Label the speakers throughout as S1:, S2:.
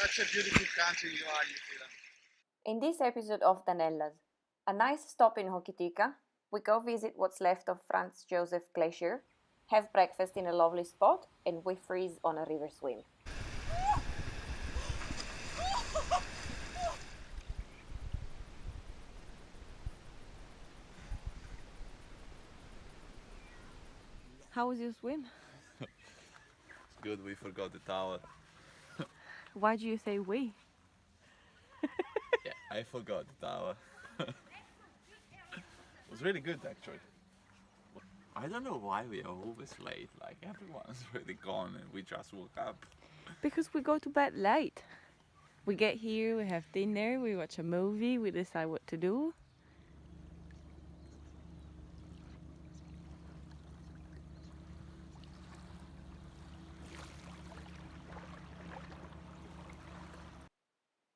S1: Such a beautiful country you are, New Zealand.
S2: In this episode of Danellas, a nice stop in Hokitika, we go visit what's left of Franz Josef Glacier, have breakfast in a lovely spot, and we freeze on a river swim. How was your swim?
S3: It's good, we forgot the towel.
S2: Why do you say we?
S3: Yeah, I forgot the towel. It was really good actually. I don't know why we are always late, like everyone's already gone and we just woke up.
S2: Because we go to bed late. We get here, we have dinner, we watch a movie, we decide what to do.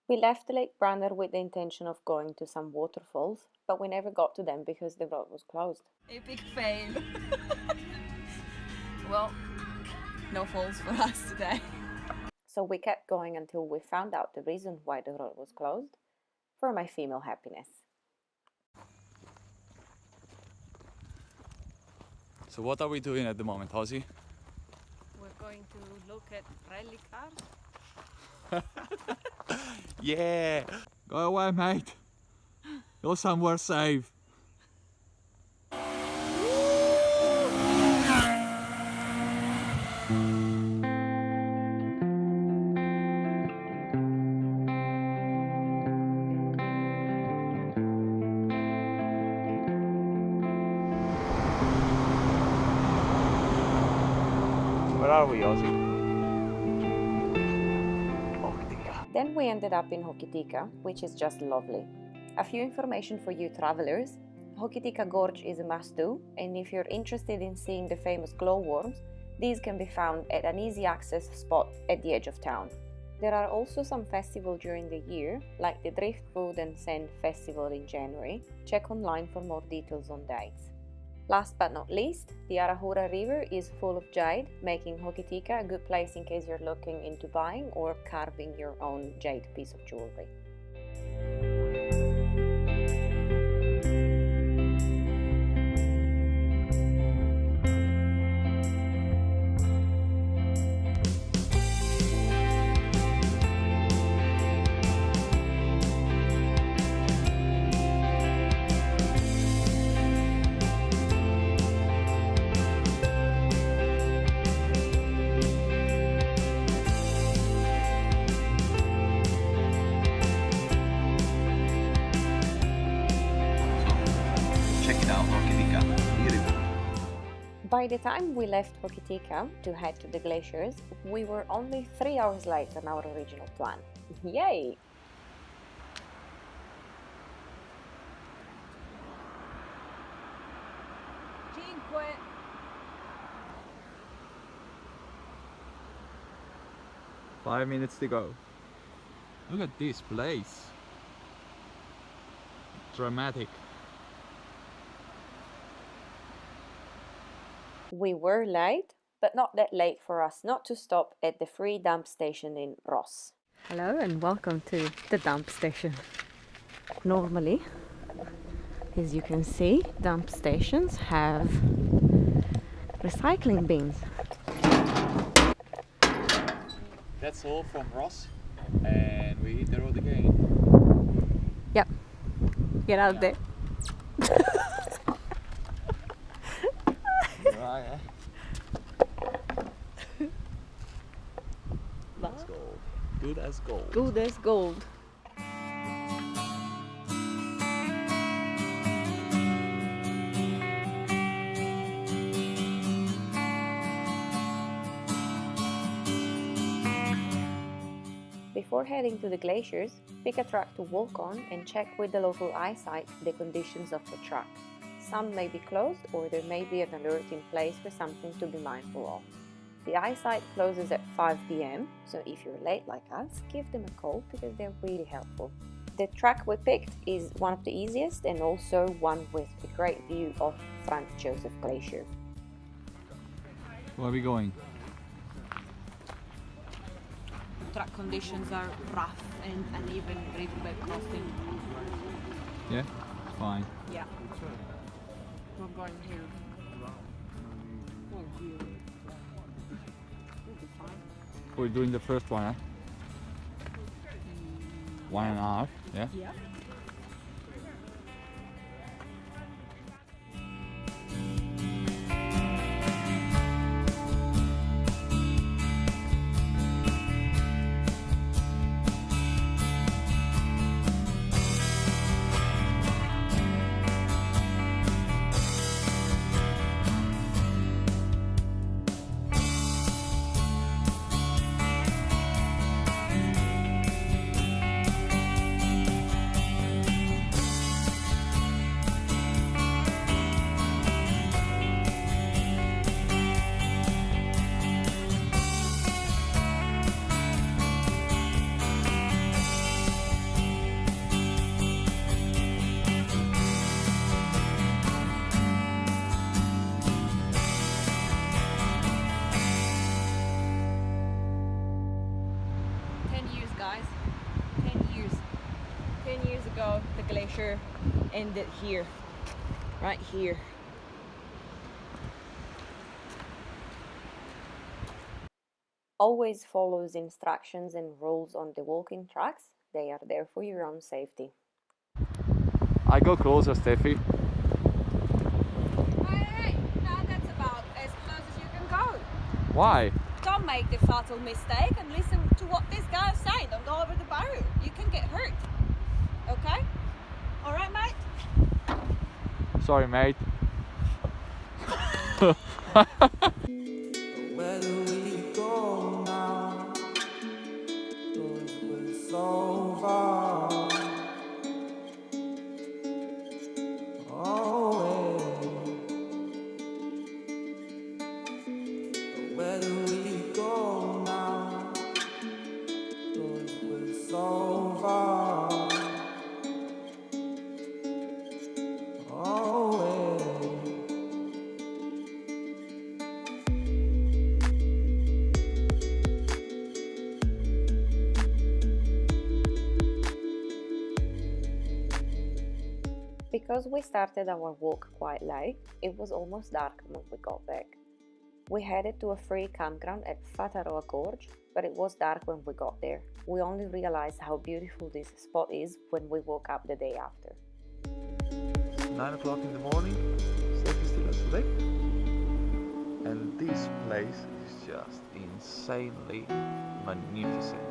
S2: We left Lake Brunner with the intention of going to some waterfalls, but we never got to them because the road was closed. Epic fail! Well, no falls for us today. So we kept going until we found out the reason why the road was closed, for my female happiness.
S3: So what are we doing at the moment, Ozzy?
S2: We're going to look at rally cars.
S3: Yeah! Go away, mate! You're somewhere safe. Where are we, Ozzy?
S2: Then we ended up in Hokitika, which is just lovely. A few information for you travelers. Hokitika Gorge is a must-do, and if you're interested in seeing the famous glowworms, these can be found at an easy access spot at the edge of town. There are also some festivals during the year, like the Driftwood and Sand Festival in January. Check online for more details on dates. Last but not least, the Whataroa River is full of jade, making Hokitika a good place in case you're looking into buying or carving your own jade piece of jewelry. By the time we left Hokitika to head to the glaciers, we were only 3 hours late on our original plan. Yay! Cinque.
S3: 5 minutes to go. Look at this place. Dramatic.
S2: We were late, but not that late for us not to stop at the free dump station in Ross. Hello and welcome to the dump station. Normally, as you can see, dump stations have recycling bins.
S3: That's all from Ross, and we hit the road again.
S2: Yep, get out there.
S3: Right, That's gold. Good as gold.
S2: Good as gold. Before heading to the glaciers, pick a track to walk on and check with the local eyesight the conditions of the track. Some may be closed or there may be an alert in place for something to be mindful of. The eyesight closes at 5 p.m, so if you're late like us, give them a call because they're really helpful. The track we picked is one of the easiest and also one with a great view of Franz Josef Glacier.
S3: Where are we going?
S2: track conditions are rough and uneven riverbed crossing.
S4: Yeah, fine.
S2: Yeah. We're going here. Well, here. We'll be fine.
S4: We're doing the first one, huh? 1.5, yeah?
S2: Yeah. 10 years ago, the glacier ended here, right here. Always follows instructions and rules on the walking tracks. They are there for your own safety.
S4: I go closer, Steffi.
S2: Hey, now that's about as close as you can go.
S4: Why?
S2: Don't make the fatal mistake and listen to what this guy is saying. Don't go over the barrier. You can get hurt. Okay? All right, mate?
S4: Sorry, mate.
S5: Where do we go now? We're so far away. Where do we go now? We're so far away.
S2: Because we started our walk quite late, it was almost dark when we got back. We headed to a free campground at Whataroa Gorge, but it was dark when we got there. We only realized how beautiful this spot is when we woke up the day after.
S3: 9 o'clock in the morning, Steffi still asleep, and this place is just insanely magnificent.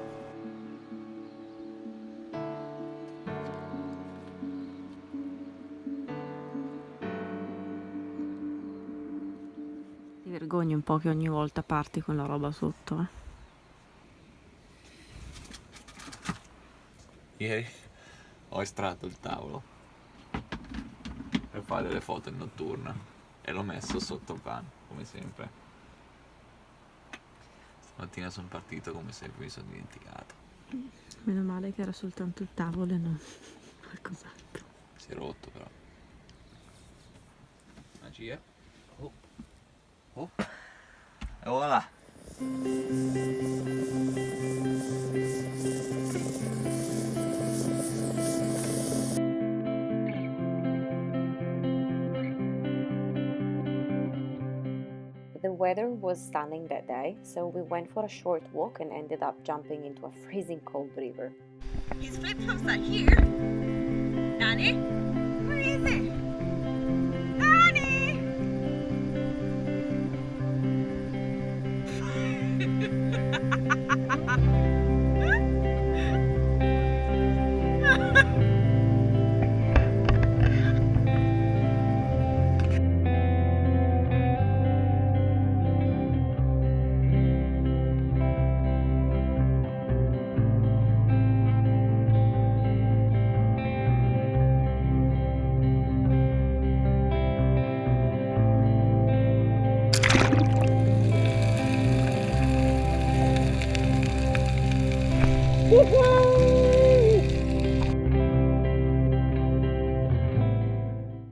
S2: Ti vergogni un po' che ogni volta parti con la roba sotto, eh?
S3: Ieri ho estratto il tavolo per fare delle foto in notturna e l'ho messo sotto il van, come sempre. Stamattina sono partito come se mi sono dimenticato.
S2: Meno male che era soltanto il tavolo e non qualcos'altro.
S3: Si è rotto però. Magia. Oh. Oh. E voilà.
S2: The weather was stunning that day, so we went for a short walk and ended up jumping into a freezing cold river. His flip-flops are here. Danny? Where is he? Danny!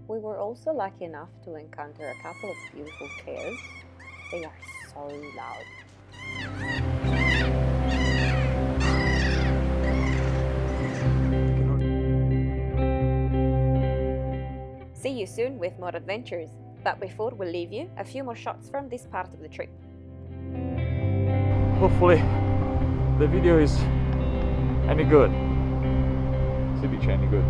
S2: We were also lucky enough to encounter a couple of beautiful pairs. They are so loud. you soon with more adventures. But before we leave you, a few more shots from this part of the trip.
S4: Hopefully the video is any good. Should be any good.